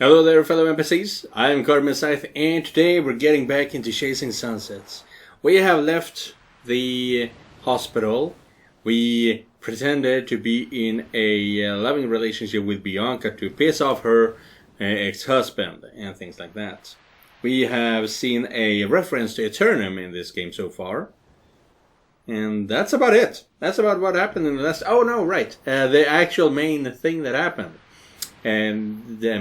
Hello there, fellow NPCs. I'm Scythe, and today we're getting back into chasing sunsets. We have left the hospital. We pretended to be in a loving relationship with Bianca to piss off her ex-husband and things like that. We have seen a reference to Eternum in this game so far. And that's about it. That's about what happened in the last... Oh no, right. The actual main thing that happened. And the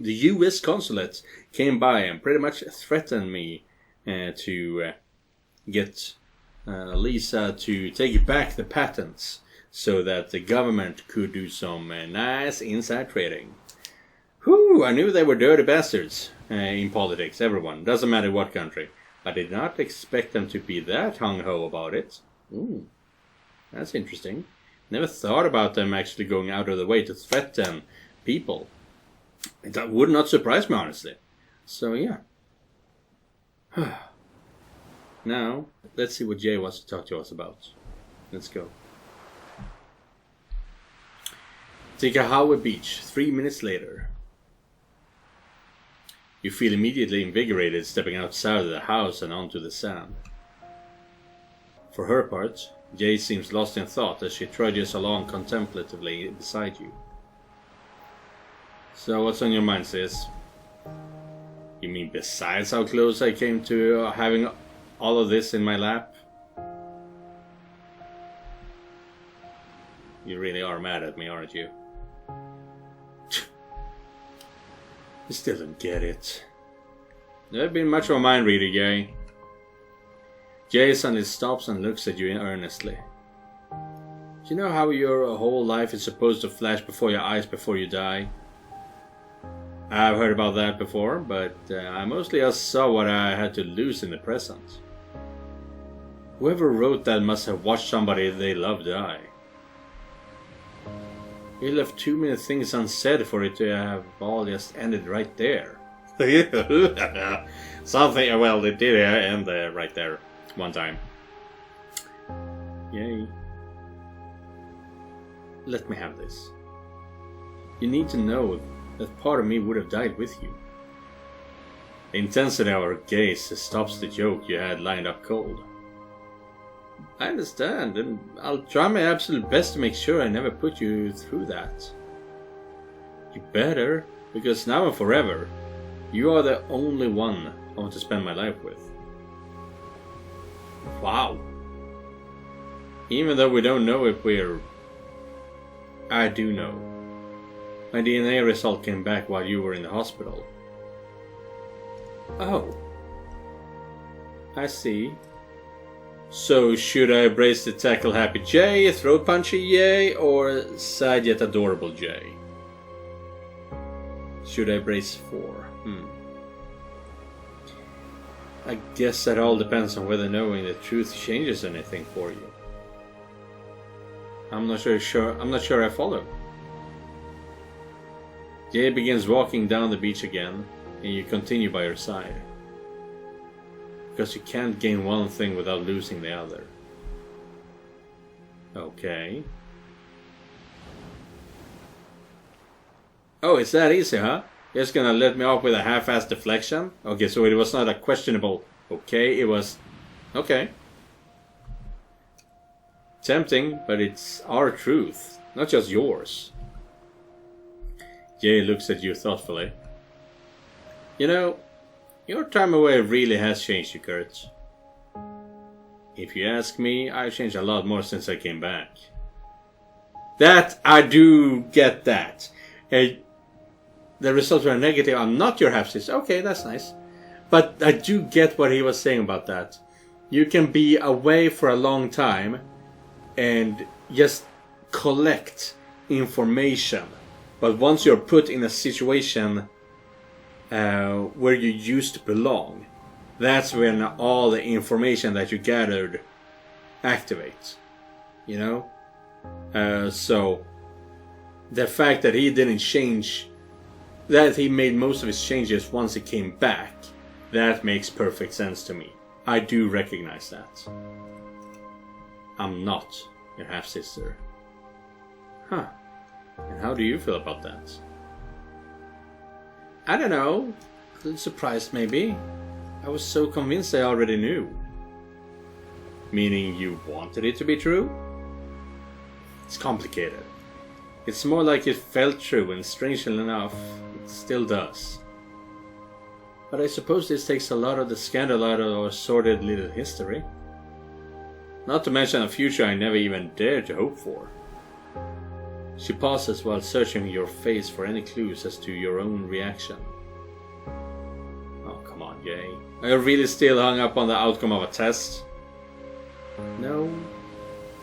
the US consulate came by and pretty much threatened me to get Lisa to take back the patents so that the government could do some nice inside trading. Whew, I knew they were dirty bastards in politics, everyone. Doesn't matter what country. I did not expect them to be that hung-ho about it. Ooh, that's interesting. Never thought about them actually going out of the way to threaten people. That would not surprise me, honestly. So, yeah. Now, let's see what Jay wants to talk to us about. Let's go. Tikahawa Beach, 3 minutes later. You feel immediately invigorated stepping outside of the house and onto the sand. For her part, Jay seems lost in thought as she trudges along contemplatively beside you. So what's on your mind, sis? You mean besides how close I came to having all of this in my lap? You really are mad at me, aren't you? You still don't get it. Never been much of a mind reader, Jay. Jay suddenly stops and looks at you earnestly. You know how your whole life is supposed to flash before your eyes before you die? I've heard about that before, but I mostly just saw what I had to lose in the present. Whoever wrote that must have watched somebody they love die. You left too many things unsaid for it to have all just ended right there. Something, well, it did end right there one time. Yay. Let me have this. You need to know that part of me would have died with you. The intensity of our gaze stops the joke you had lined up cold. I understand, and I'll try my absolute best to make sure I never put you through that. You better, because now and forever, you are the only one I want to spend my life with. Wow. Even though we don't know if we're... I do know. My DNA result came back while you were in the hospital. Oh. I see. So, should I brace the tackle happy Jay, throat punchy Jay, or sad yet adorable Jay? Should I brace for? I guess that all depends on whether knowing the truth changes anything for you. I'm not sure I follow. Jay begins walking down the beach again, and you continue by her side. Because you can't gain one thing without losing the other. Okay. Oh, it's that easy, huh? You're just gonna let me off with a half-assed deflection? Okay, so it was not a questionable okay, it was... Okay. Tempting, but it's our truth, not just yours. Jay looks at you thoughtfully. You know, your time away really has changed you, Kurt. If you ask me, I've changed a lot more since I came back. That, I do get that. The results were negative. I'm not your half-sister. Okay, that's nice. But I do get what he was saying about that. You can be away for a long time and just collect information. But once you're put in a situation where you used to belong, that's when all the information that you gathered activates. You know? So, the fact that he didn't change, that he made most of his changes once he came back, that makes perfect sense to me. I do recognize that. I'm not your half-sister. Huh. And how do you feel about that? I don't know. A little surprised maybe. I was so convinced I already knew. Meaning you wanted it to be true? It's complicated. It's more like it felt true, and strangely enough, it still does. But I suppose this takes a lot of the scandal out of our sordid little history. Not to mention a future I never even dared to hope for. She pauses while searching your face for any clues as to your own reaction. Oh, come on, Jay. Are you really still hung up on the outcome of a test? No.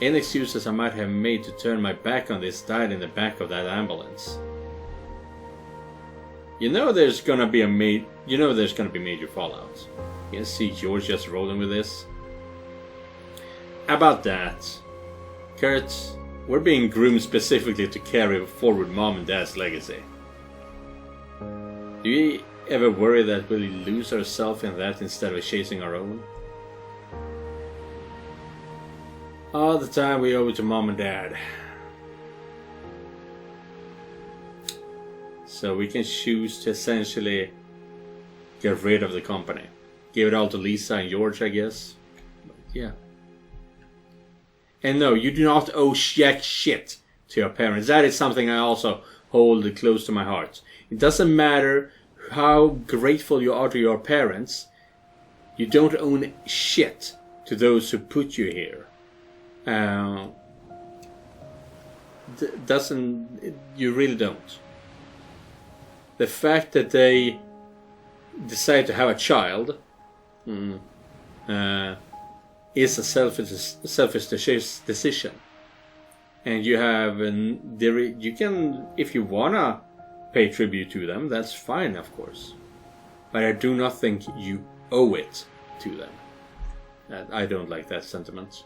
Any excuses I might have made to turn my back on this died in the back of that ambulance. You know there's gonna be major fallout. You can see George just rolling with this. About that, Kurt, we're being groomed specifically to carry forward Mom and Dad's legacy. Do you ever worry that we'll lose ourselves in that instead of chasing our own? All the time we owe it to Mom and Dad. So we can choose to essentially get rid of the company. Give it all to Lisa and George, I guess. But yeah. And no, you do not owe jack shit to your parents. That is something I also hold close to my heart. It doesn't matter how grateful you are to your parents. You don't own shit to those who put you here. You really don't. The fact that they decide to have a child is a selfish decision, and you have you can, if you wanna pay tribute to them, that's fine, of course. But I do not think you owe it to them. I don't like that sentiment.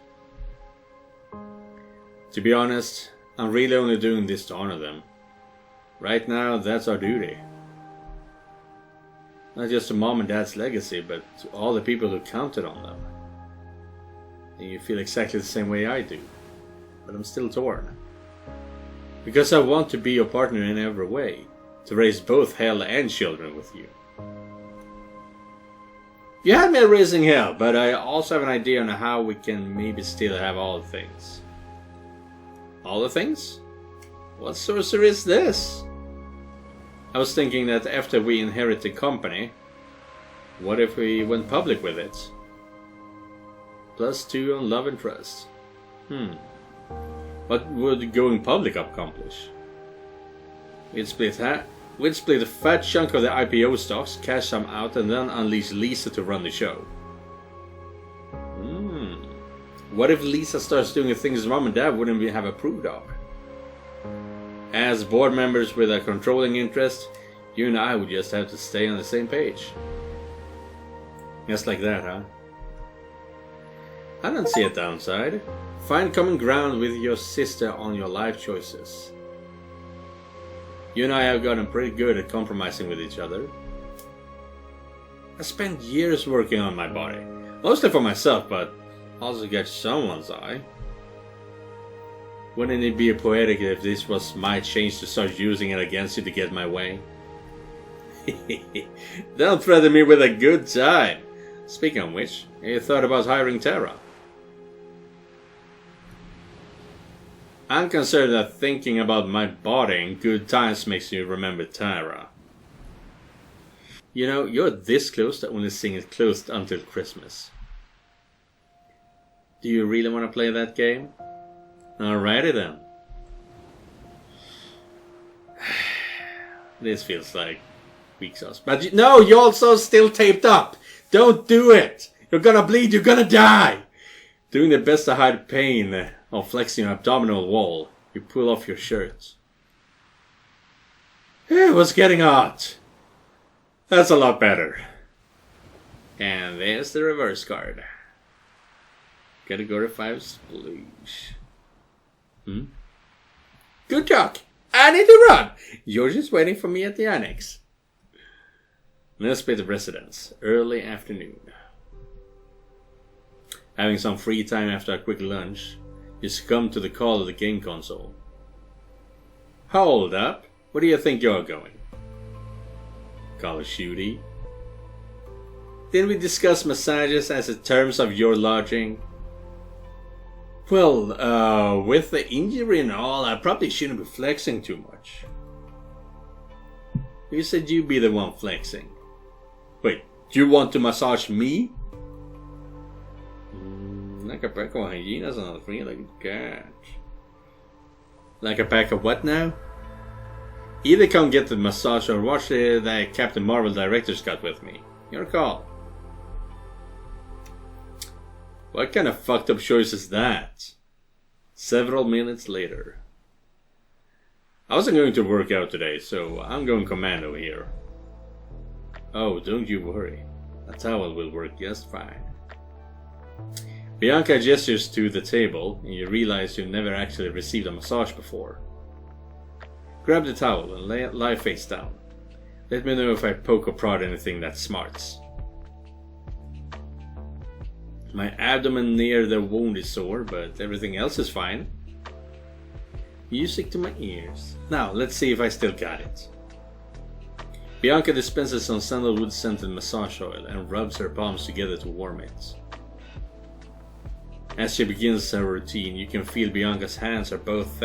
To be honest, I'm really only doing this to honor them. Right now, that's our duty. Not just to Mom and Dad's legacy, but to all the people who counted on them. And you feel exactly the same way I do. But I'm still torn. Because I want to be your partner in every way. To raise both Hell and children with you. You had me at raising Hell, but I also have an idea on how we can maybe still have all the things. All the things? What sorcery is this? I was thinking that after we inherit the company, what if we went public with it? +2 on love and trust. What would going public accomplish? We'd split a fat chunk of the IPO stocks, cash some out, and then unleash Lisa to run the show. What if Lisa starts doing things Mom and Dad wouldn't have approved of? As board members with a controlling interest, you and I would just have to stay on the same page. Just like that, huh? I don't see a downside. Find common ground with your sister on your life choices. You and I have gotten pretty good at compromising with each other. I spent years working on my body. Mostly for myself, but also to catch someone's eye. Wouldn't it be poetic if this was my chance to start using it against you to get my way? Don't threaten me with a good time. Speaking of which, have you thought about hiring Tara? I'm concerned that thinking about my body in good times makes you remember Tara. You know, you're this close to only seeing it closed until Christmas. Do you really want to play that game? Alrighty then. This feels like weak sauce. But no, you're also still taped up. Don't do it. You're gonna bleed. You're gonna die. Doing the best to hide pain of flexing your abdominal wall. You pull off your shirt. It was getting hot. That's a lot better. And there's the reverse card. Category 5 sploosh. Good talk. I need to run. George is waiting for me at the annex. Let's play the residence. Early afternoon. Having some free time after a quick lunch, you succumb to the call of the game console. Hold up. Where do you think you're going? Call of Duty. Didn't we discuss massages as in terms of your lodging? Well, with the injury and all, I probably shouldn't be flexing too much. You said you'd be the one flexing. Wait, do you want to massage me? Like a pack of hyenas on a free like that. Like a pack of what now? Either come get the massage or watch the Captain Marvel director's cut with me. Your call. What kind of fucked up choice is that? Several minutes later. I wasn't going to work out today, so I'm going commando here. Oh, don't you worry. A towel will work just fine. Bianca gestures to the table, and you realize you've never actually received a massage before. Grab the towel and lie face down. Let me know if I poke or prod anything that smarts. My abdomen near the wound is sore, but everything else is fine. Music to my ears. Now, let's see if I still got it. Bianca dispenses some sandalwood scented massage oil and rubs her palms together to warm it. As she begins her routine, you can feel Bianca's hands are both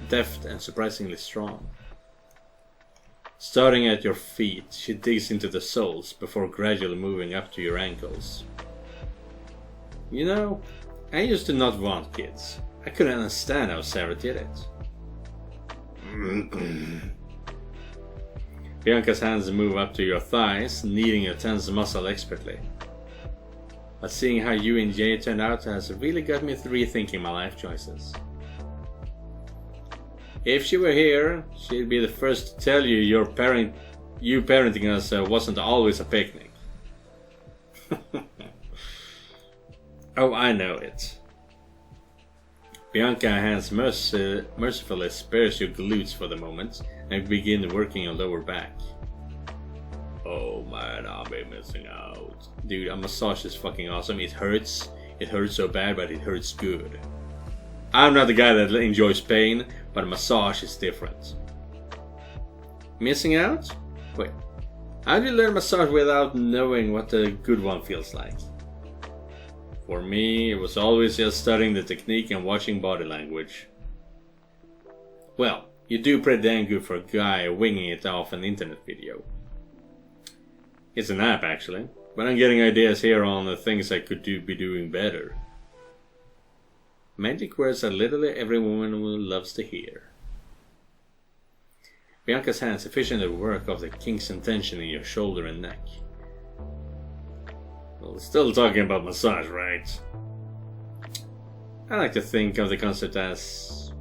deft and surprisingly strong. Starting at your feet, she digs into the soles before gradually moving up to your ankles. You know, I used to not want kids. I couldn't understand how Sarah did it. Bianca's hands move up to your thighs, kneading a tense muscle expertly. But seeing how you and Jay turned out has really got me rethinking my life choices. If she were here, she'd be the first to tell you you parenting us wasn't always a picnic. Oh, I know it. Bianca's hands mercifully spares your glutes for the moment and begin working your lower back. Oh man, I'll be missing out. Dude, a massage is fucking awesome. It hurts. It hurts so bad, but it hurts good. I'm not the guy that enjoys pain, but a massage is different. Missing out? Wait. How do you learn massage without knowing what a good one feels like? For me, it was always just studying the technique and watching body language. Well, you do pretty damn good for a guy winging it off an internet video. It's an app actually, but I'm getting ideas here on the things I could be doing better. Magic words that literally every woman loves to hear. Bianca's hands efficiently work off the kinks and tension in your shoulder and neck. Well, still talking about massage, right? I like to think of the concept as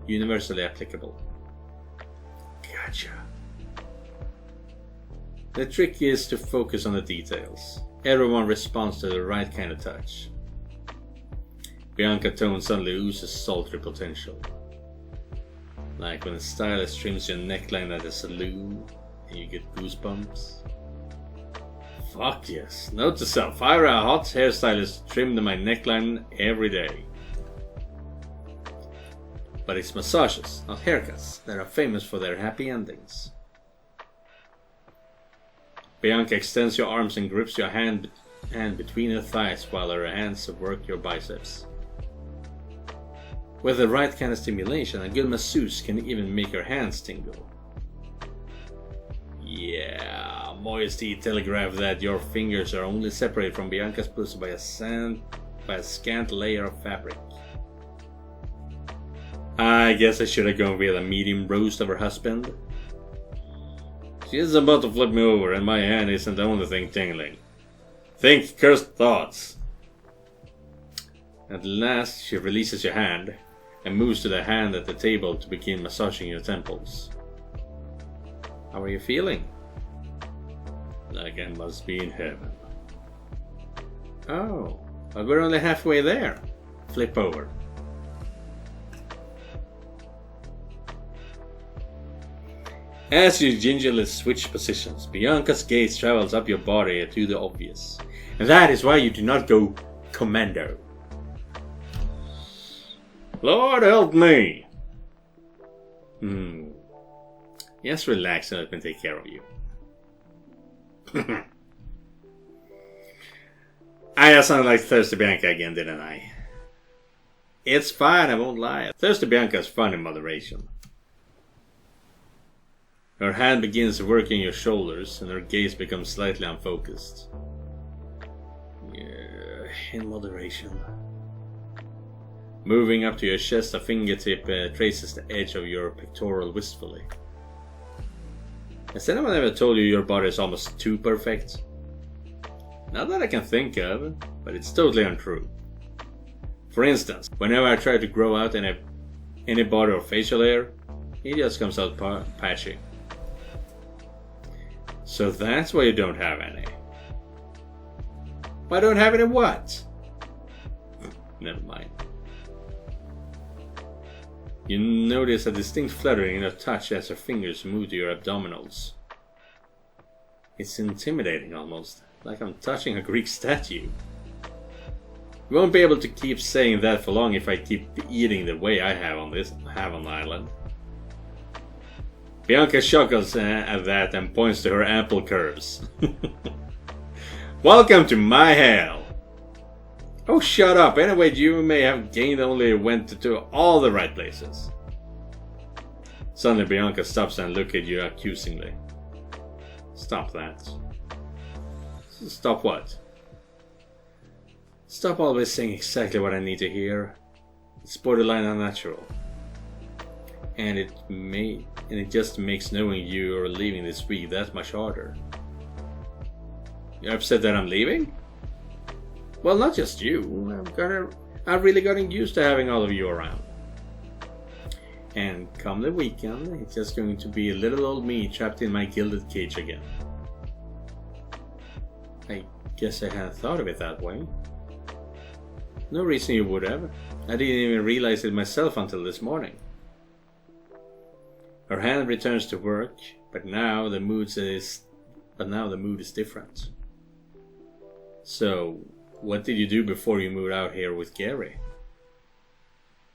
universally applicable. Gotcha. The trick is to focus on the details. Everyone responds to the right kind of touch. Bianca's tone suddenly oozes sultry potential. Like when a stylist trims your neckline at a saloon and you get goosebumps. Fuck yes. Note to self, hire a hot hairstylist to trim my neckline every day. But it's massages, not haircuts, that are famous for their happy endings. Bianca extends your arms and grips your hand between her thighs while her hands work your biceps. With the right kind of stimulation, a good masseuse can even make your hands tingle. Yeah, Moisty telegraphed that your fingers are only separated from Bianca's pussy by a scant layer of fabric. I guess I should have gone with a medium roast of her husband. She is about to flip me over and my hand isn't the only thing tingling. Think cursed thoughts. At last she releases your hand and moves to the hand at the table to begin massaging your temples. How are you feeling? Like I must be in heaven. Oh, but we're only halfway there. Flip over. As you gingerly switch positions, Bianca's gaze travels up your body to the obvious. And that is why you do not go commando. Lord help me! Just relax and let me take care of you. I sounded like Thirsty Bianca again, didn't I? It's fine, I won't lie. Thirsty Bianca's fun in moderation. Her hand begins working your shoulders, and her gaze becomes slightly unfocused. Yeah, in moderation. Moving up to your chest, a fingertip traces the edge of your pectoral wistfully. Has anyone ever told you your body is almost too perfect? Not that I can think of, but it's totally untrue. For instance, whenever I try to grow out any body or facial hair, it just comes out patchy. So that's why you don't have any. Why don't have any what? Never mind. You notice a distinct fluttering in her touch as her fingers move to your abdominals. It's intimidating almost, like I'm touching a Greek statue. You won't be able to keep saying that for long if I keep eating the way I have on the island. Bianca chuckles at that and points to her ample curves. Welcome to my hell! Oh, shut up! Anyway, you may have gained only went to all the right places. Suddenly, Bianca stops and looks at you accusingly. Stop that. Stop what? Stop always saying exactly what I need to hear. It's borderline unnatural. And it just makes knowing you are leaving this week that much harder. You're upset that I'm leaving? Well, not just you. I've really gotten used to having all of you around. And come the weekend, it's just going to be a little old me trapped in my gilded cage again. I guess I hadn't thought of it that way. No reason you would have. I didn't even realize it myself until this morning. Her hand returns to work, but now the mood is different. So, what did you do before you moved out here with Gary?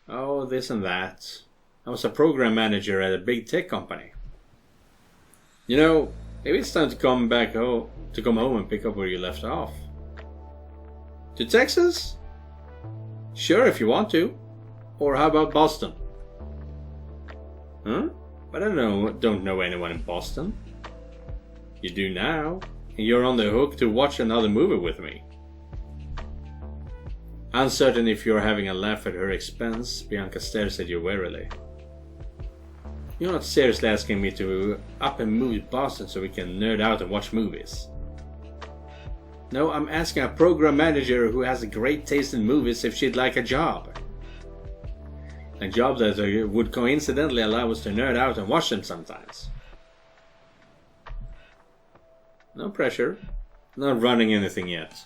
Oh, this and that. I was a program manager at a big tech company. You know, maybe it's time to come home and pick up where you left off. To Texas? Sure, if you want to. Or how about Boston? Huh? But I don't know anyone in Boston. You do now, and you're on the hook to watch another movie with me. Uncertain if you're having a laugh at her expense, Bianca stares at you warily. You're not seriously asking me to up and move to Boston so we can nerd out and watch movies. No, I'm asking a program manager who has a great taste in movies if she'd like a job. A job that would coincidentally allow us to nerd out and watch them sometimes. No pressure. Not running anything yet.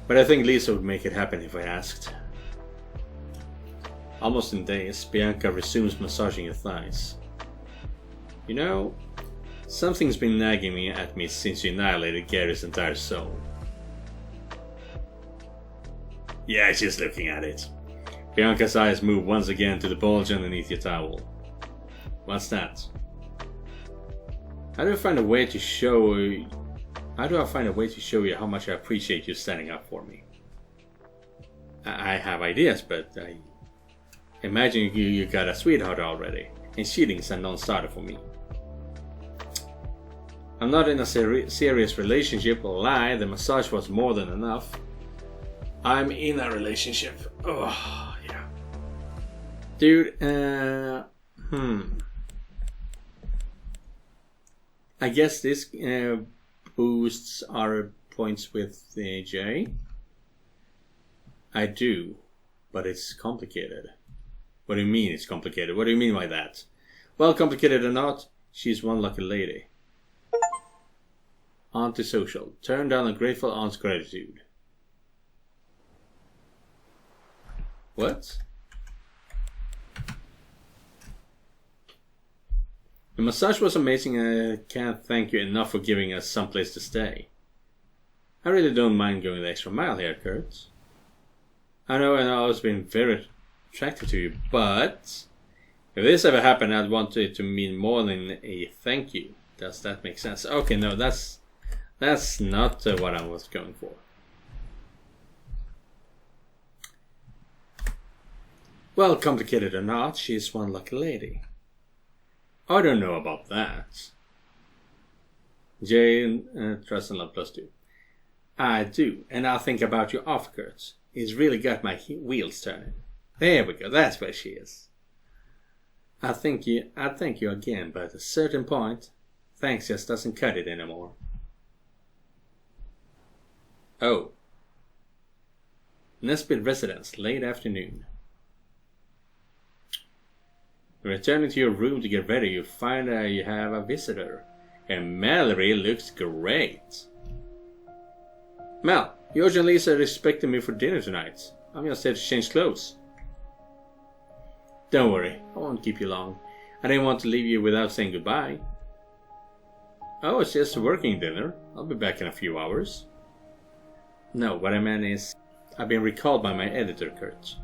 But I think Lisa would make it happen if I asked. Almost in days, Bianca resumes massaging your thighs. You know, something's been nagging at me since you annihilated Gary's entire soul. Yeah, she's looking at it. Bianca's eyes move once again to the bulge underneath your towel. What's that? How do I find a way to show you how much I appreciate you standing up for me? I have ideas, but I imagine you got a sweetheart already, and cheating's a non-starter for me. I'm not in a serious relationship, lie, the massage was more than enough. I'm in a relationship. Oh, yeah. Dude, I guess this boosts our points with Jay. I do, but it's complicated. What do you mean it's complicated? What do you mean by that? Well, complicated or not, she's one lucky lady. Antisocial. Turn down a grateful aunt's gratitude. What? The massage was amazing and I can't thank you enough for giving us someplace to stay. I really don't mind going the extra mile here, Kurt. I know I've always been very attracted to you, but if this ever happened, I'd want it to mean more than a thank you. Does that make sense? Okay, no, that's That's not what I was going for. Well, complicated or not, she's one lucky lady. I don't know about that. Jane, trust and love +2. I do, and I'll think about your offcuts. It's really got my wheels turning. There we go, that's where she is. I thank you again, but at a certain point, thanks just doesn't cut it anymore. Oh. Nesbitt residence, late afternoon. Returning to your room to get ready, you find you have a visitor. And Mallory looks great. Mel, George and Lisa are expecting me for dinner tonight. I'm just here to change clothes. Don't worry, I won't keep you long. I didn't want to leave you without saying goodbye. Oh, it's just a working dinner. I'll be back in a few hours. No, what I meant is, I've been recalled by my editor, Kurt.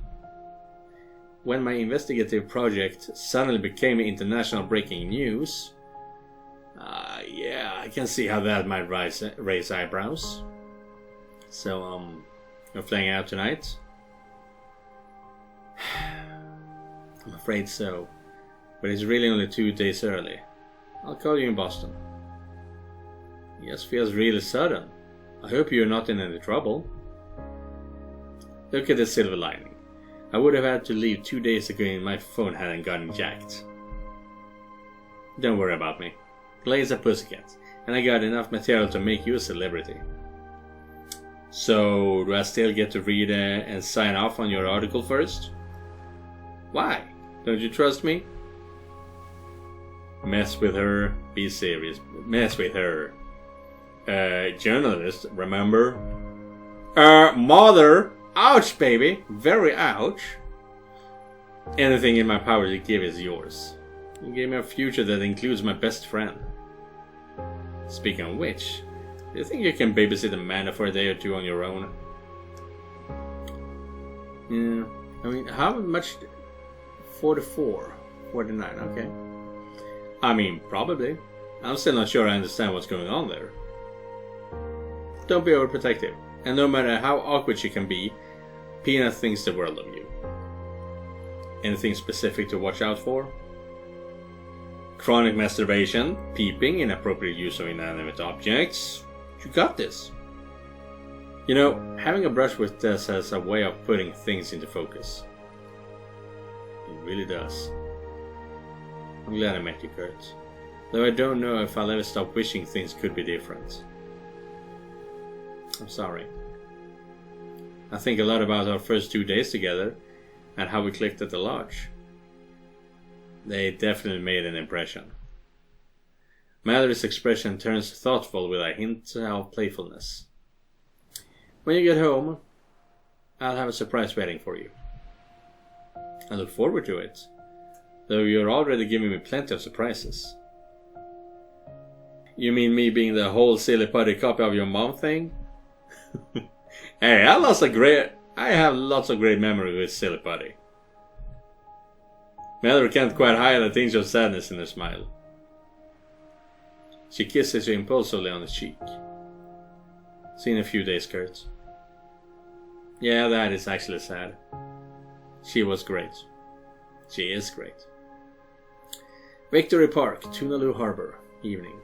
When my investigative project suddenly became international breaking news, yeah, I can see how that might raise eyebrows. So, you're flying out tonight? I'm afraid so, but it's really only 2 days early. I'll call you in Boston. It just feels really sudden. I hope you're not in any trouble. Look at the silver lining. I would have had to leave 2 days ago and my phone hadn't gotten jacked. Don't worry about me. Clay's a pussycat, and I got enough material to make you a celebrity. So, do I still get to read and sign off on your article first? Why? Don't you trust me? Mess with her, be serious. Mess with her. Journalist, remember? Mother! Ouch, baby! Very ouch. Anything in my power to give is yours. You gave me a future that includes my best friend. Speaking of which, do you think you can babysit Amanda for a day or two on your own? Yeah, I mean, how much? 44, 49, okay. I mean, probably. I'm still not sure I understand what's going on there. Don't be overprotective, and no matter how awkward she can be, Peanut thinks the world of you. Anything specific to watch out for? Chronic masturbation, peeping, inappropriate use of inanimate objects. You got this. You know, having a brush with Tess has a way of putting things into focus. It really does. I'm glad I met you, Kurt. Though I don't know if I'll ever stop wishing things could be different. I'm sorry. I think a lot about our first 2 days together and how we clicked at the lodge. They definitely made an impression. Mallory's expression turns thoughtful with a hint of playfulness. When you get home, I'll have a surprise waiting for you. I look forward to it, though you're already giving me plenty of surprises. You mean me being the whole silly putty copy of your mom thing? Hey, I have lots of great memory with silly putty. Mallory can't quite hide a tinge of sadness in her smile. She kisses you impulsively on the cheek. See you in a few days, Kurt. Yeah, that is actually sad. She was great. She is great. Victory Park, Tunaloo Harbor, evening.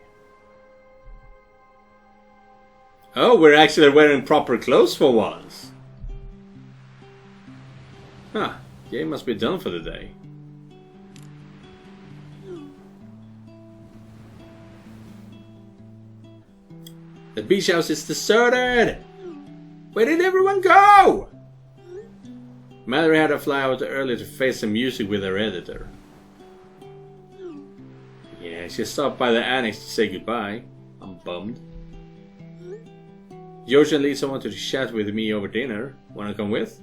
Oh, we're actually wearing proper clothes for once. Huh, game must be done for the day. The beach house is deserted! Where did everyone go? Mallory had to fly out early to face some music with her editor. Yeah, she stopped by the annex to say goodbye. I'm bummed. George and Lisa wanted to chat with me over dinner. Wanna come with?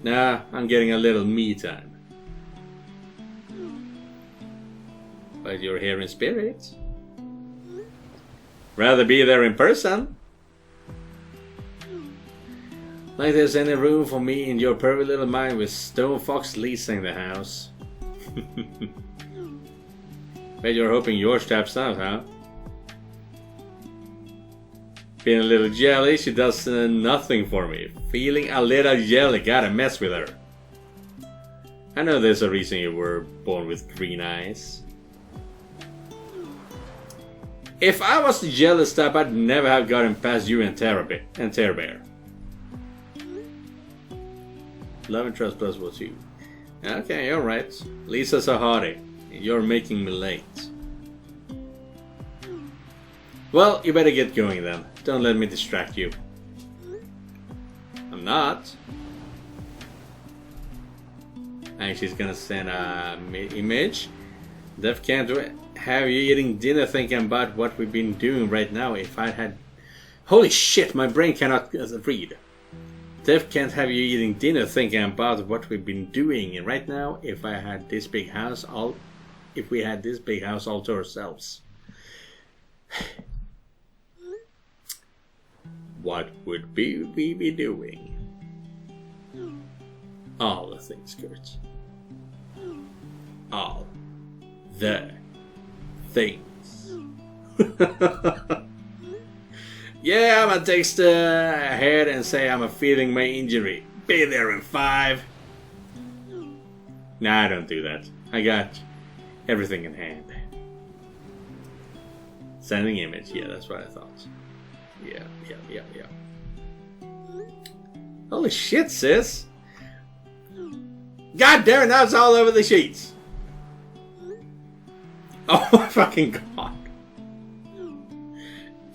Nah, I'm getting a little me time. But you're here in spirit. Rather be there in person. Like there's any room for me in your pervy little mind with Stone Fox leasing the house. Bet you're hoping George taps out, huh? Feeling a little jelly, she does nothing for me. Feeling a little jelly, gotta mess with her. I know there's a reason you were born with green eyes. If I was the jealous type, I'd never have gotten past you and Terra Bear. Love and trust plus was you. Okay, you're right. Lisa's a hottie. You're making me late. Well, you better get going then. Don't let me distract you. I'm not. And she's gonna send a image. Dev can't have you eating dinner thinking about what we've been doing right now. If I had... Holy shit, my brain cannot read. Dev can't have you eating dinner thinking about what we've been doing right now. If I had this big house all... If we had this big house all to ourselves. What would we be doing? All the things, Kurt. All the things. Yeah, I'm gonna text ahead and say I'm feeling my injury. Be there in 5. Nah, I don't do that. I got everything in hand. Sending image, yeah, that's what I thought. Yeah. Holy shit, sis! God damn it, now it's all over the sheets! Oh my fucking god!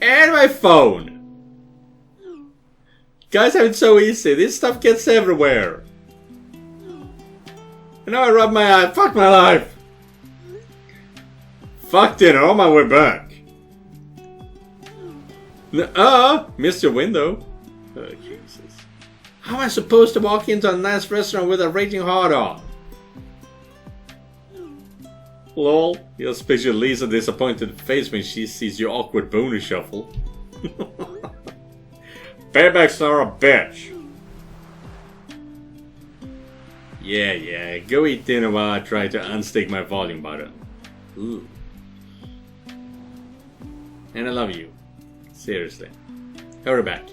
And my phone! Guys have it so easy, this stuff gets everywhere! And now I rub my eye, fuck my life! Fuck dinner, on my way back! Missed your window. Oh, Jesus. How am I supposed to walk into a nice restaurant with a raging heart on? Lol. You'll picture Lisa's disappointed face when she sees your awkward boner shuffle. Paybacks are a bitch. Yeah. Go eat dinner while I try to unstick my volume button. Ooh. And I love you. Seriously. Hurry back.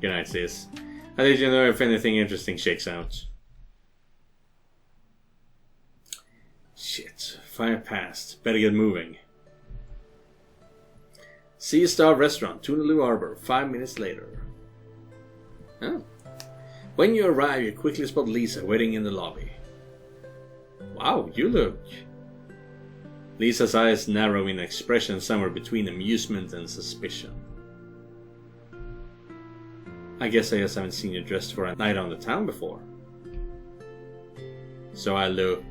Good night, sis. I'll let you know if anything interesting shakes out. Shit. 5 past. Better get moving. Sea Star Restaurant, Tunaloo Arbor. 5 minutes later. Oh. When you arrive, you quickly spot Lisa waiting in the lobby. Wow, you look... Lisa's eyes narrow in expression somewhere between amusement and suspicion. I guess I just haven't seen you dressed for a night on the town before. So I look...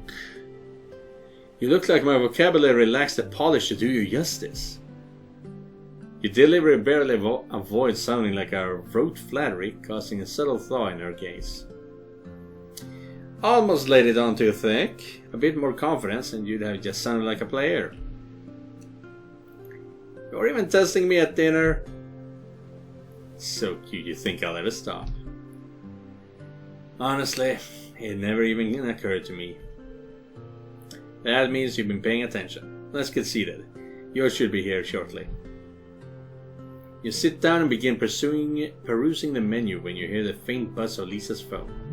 You look like my vocabulary lacks the polish to do you justice. Your delivery barely avoids sounding like a rote flattery, causing a subtle thaw in her gaze. Almost laid it on too thick. A bit more confidence and you'd have just sounded like a player. You're even testing me at dinner. So cute, you think I'll ever stop. Honestly, it never even occurred to me. That means you've been paying attention. Let's get seated. Yours should be here shortly. You sit down and begin perusing the menu when you hear the faint buzz of Lisa's phone.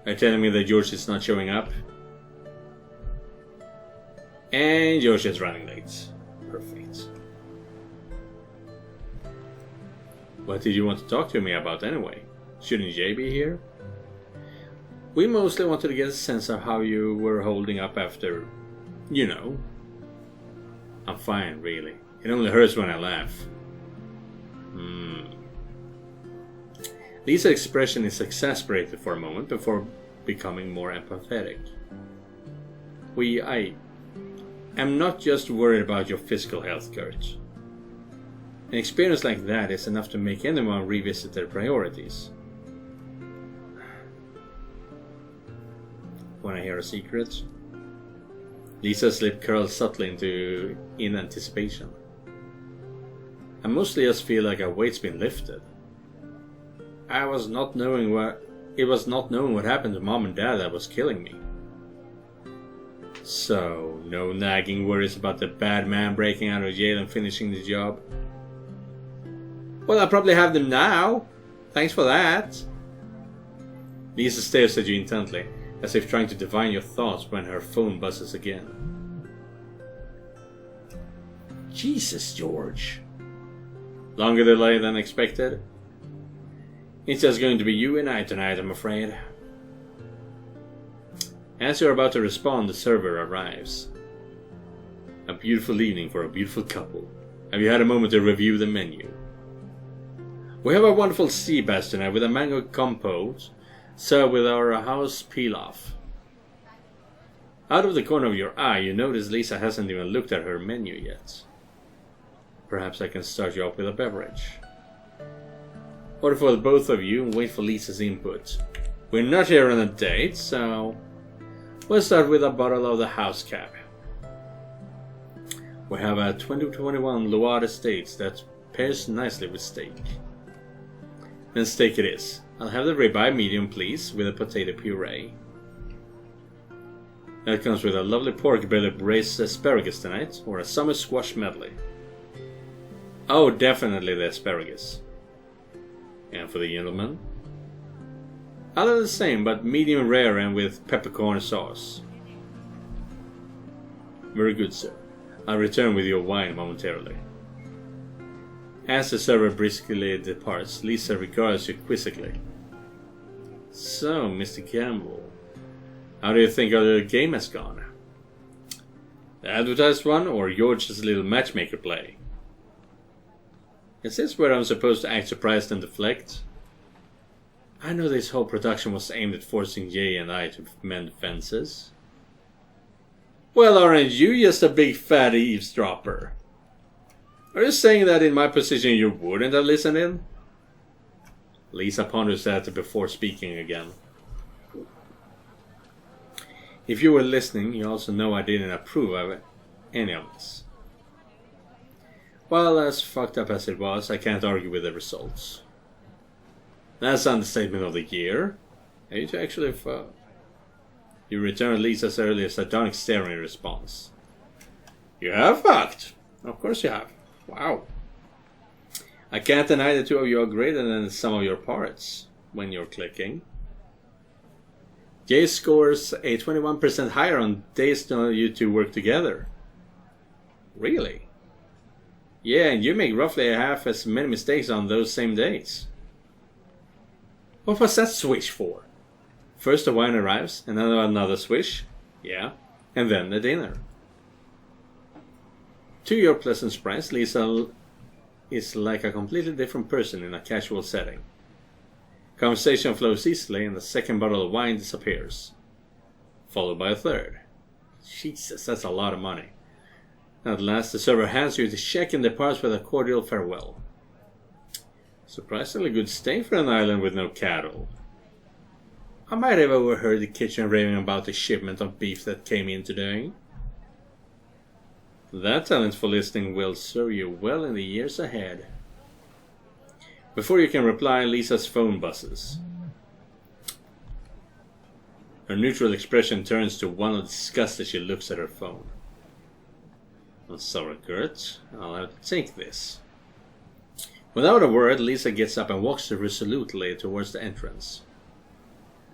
Are you telling me that George is not showing up? And George is running late. Perfect. What did you want to talk to me about anyway? Shouldn't Jay be here? We mostly wanted to get a sense of how you were holding up after, you know. I'm fine, really. It only hurts when I laugh. Lisa's expression is exasperated for a moment before becoming more empathetic. I am not just worried about your physical health, Kurt. An experience like that is enough to make anyone revisit their priorities. Wanna hear a secret? Lisa's lip curled subtly in anticipation. I mostly just feel like a weight's been lifted. It was not knowing what happened to Mom and Dad that was killing me. So, no nagging worries about the bad man breaking out of jail and finishing the job? Well, I probably have them now. Thanks for that. Lisa stares at you intently, as if trying to divine your thoughts when her phone buzzes again. Jesus, George. Longer delay than expected? It's just going to be you and I tonight, I'm afraid. As you're about to respond, the server arrives. A beautiful evening for a beautiful couple. Have you had a moment to review the menu? We have a wonderful sea bass tonight with a mango compote, served with our house pilaf. Out of the corner of your eye, you notice Lisa hasn't even looked at her menu yet. Perhaps I can start you off with a beverage. Order for the both of you and wait for Lisa's input. We're not here on a date, so we'll start with a bottle of the house cab. We have a 2021 Loire Estates that pairs nicely with steak. Then steak it is. I'll have the ribeye medium please, with a potato puree. That comes with a lovely pork belly braised asparagus tonight, or a summer squash medley. Oh, definitely the asparagus. And for the gentleman? I'll have the same, but medium rare and with peppercorn sauce. Very good, sir. I'll return with your wine momentarily. As the server briskly departs, Lisa regards you quizzically. So, Mr. Campbell, how do you think our game has gone? The advertised one, or George's little matchmaker play? Is this where I'm supposed to act surprised and deflect? I know this whole production was aimed at forcing Jay and I to mend fences. Well, aren't you just a big fatty eavesdropper? Are you saying that in my position you wouldn't have listened in? Lisa ponders that before speaking again. If you were listening, you also know I didn't approve of any of this. Well, as fucked up as it was, I can't argue with the results. That's the understatement of the year. Are you two actually You return Lisa's earlier sardonic stare in response. You have fucked. Of course you have. Wow. I can't deny the two of you are greater than the sum of your parts when you're clicking. Jay scores a 21% higher on days you two work together. Really? Yeah, and you make roughly half as many mistakes on those same days. What was that swish for? First the wine arrives, and then another swish. Yeah, and then the dinner. To your pleasant surprise, Lisa is like a completely different person in a casual setting. Conversation flows easily, and the second bottle of wine disappears, followed by a third. Jesus, that's a lot of money. At last, the server hands you the check and departs with a cordial farewell. Surprisingly good stay for an island with no cattle. I might have overheard the kitchen raving about the shipment of beef that came in today. That talent for listening will serve you well in the years ahead. Before you can reply, Lisa's phone buzzes. Her neutral expression turns to one of disgust as she looks at her phone. I'm sorry, Gert. I'll have to take this. Without a word, Lisa gets up and walks resolutely towards the entrance.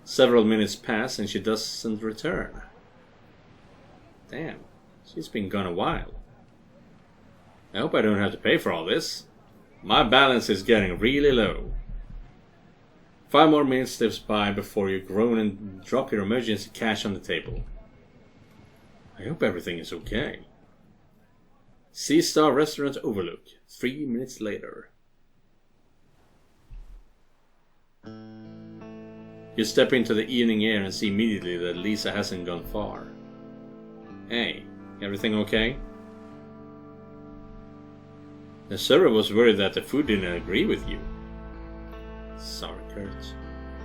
Several minutes pass and she doesn't return. Damn, she's been gone a while. I hope I don't have to pay for all this. My balance is getting really low. 5 more minutes slips by before you groan and drop your emergency cash on the table. I hope everything is okay. Sea Star Restaurant Overlook, 3 minutes later. You step into the evening air and see immediately that Lisa hasn't gone far. Hey, everything okay? The server was worried that the food didn't agree with you. Sorry, Kurt.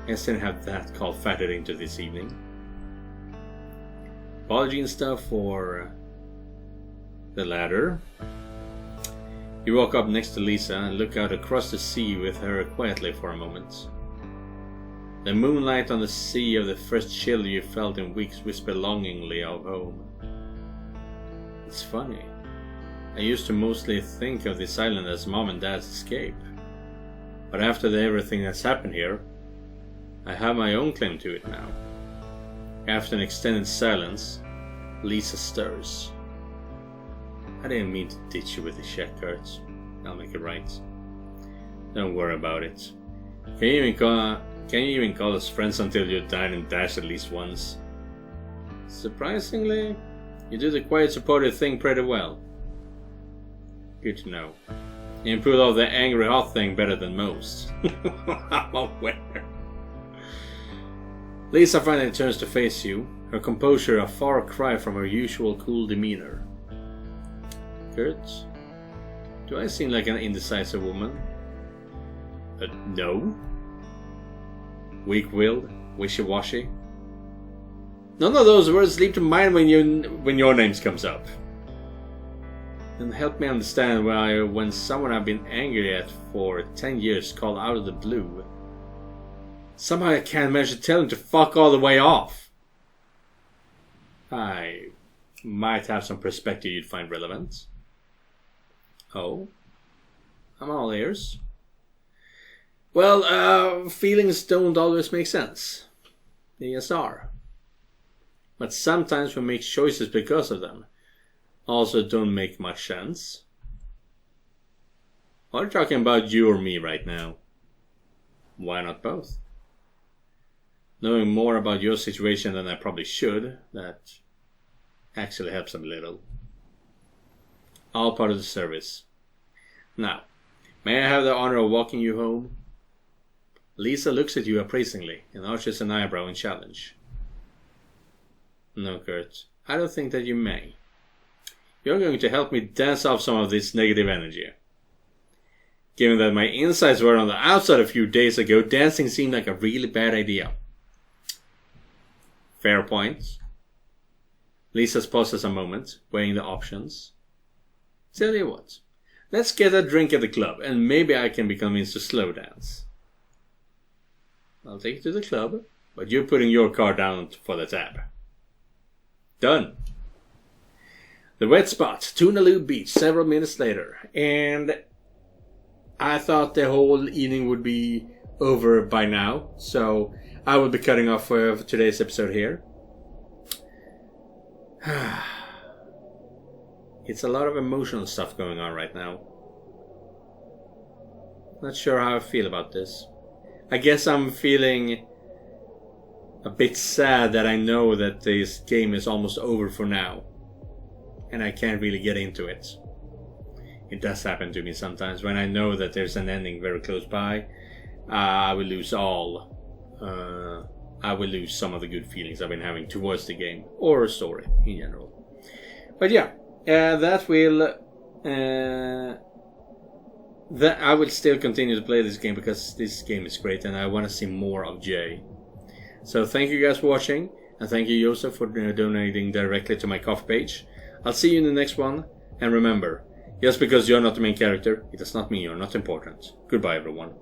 I just didn't have that call factored into this evening. Apology and stuff for the latter. You walk up next to Lisa and look out across the sea with her quietly for a moment. The moonlight on the sea of the first chill you felt in weeks whisper longingly of home. It's funny. I used to mostly think of this island as Mom and Dad's escape. But after everything that's happened here, I have my own claim to it now. After an extended silence, Lisa stirs. I didn't mean to ditch you with the check, Kurt. I'll make it right. Don't worry about it. Can you even call us friends until you dine and dash at least once? Surprisingly, you do the quiet supportive thing pretty well. Good to know. You pulled off the angry hot thing better than most. I'm aware. Lisa finally turns to face you, her composure a far cry from her usual cool demeanor. Kurt, do I seem like an indecisive woman? No. Weak-willed, wishy-washy. None of those words leap to mind when your name comes up. And help me understand why when someone I've been angry at for 10 years called out of the blue, somehow I can't manage to tell him to fuck all the way off. I might have some perspective you'd find relevant. Oh? I'm all ears. Well, feelings don't always make sense. They just are. But sometimes we make choices because of them. Also don't make much sense. Are you talking about you or me right now? Why not both? Knowing more about your situation than I probably should, that actually helps a little. All part of the service. Now, may I have the honor of walking you home? Lisa looks at you appraisingly and arches an eyebrow in challenge. No, Kurt, I don't think that you may. You're going to help me dance off some of this negative energy. Given that my insides were on the outside a few days ago, dancing seemed like a really bad idea. Fair point. Lisa pauses a moment, weighing the options. Tell you what, let's get a drink at the club, and maybe I can be convinced to slow dance. I'll take you to the club, but you're putting your car down for the tab. Done. The wet spot, Tunaloo Beach, several minutes later, and I thought the whole evening would be over by now, so I will be cutting off for today's episode here. It's a lot of emotional stuff going on right now. Not sure how I feel about this. I guess I'm feeling a bit sad that I know that this game is almost over for now. And I can't really get into it. It does happen to me sometimes. When I know that there's an ending very close by, I will lose I will lose some of the good feelings I've been having towards the game. Or a story in general. But yeah, I will still continue to play this game because this game is great and I want to see more of Jay. So thank you guys for watching, and thank you Joseph for donating directly to my Ko-fi page. I'll see you in the next one, and remember, just because you're not the main character, it does not mean you're not important. Goodbye everyone.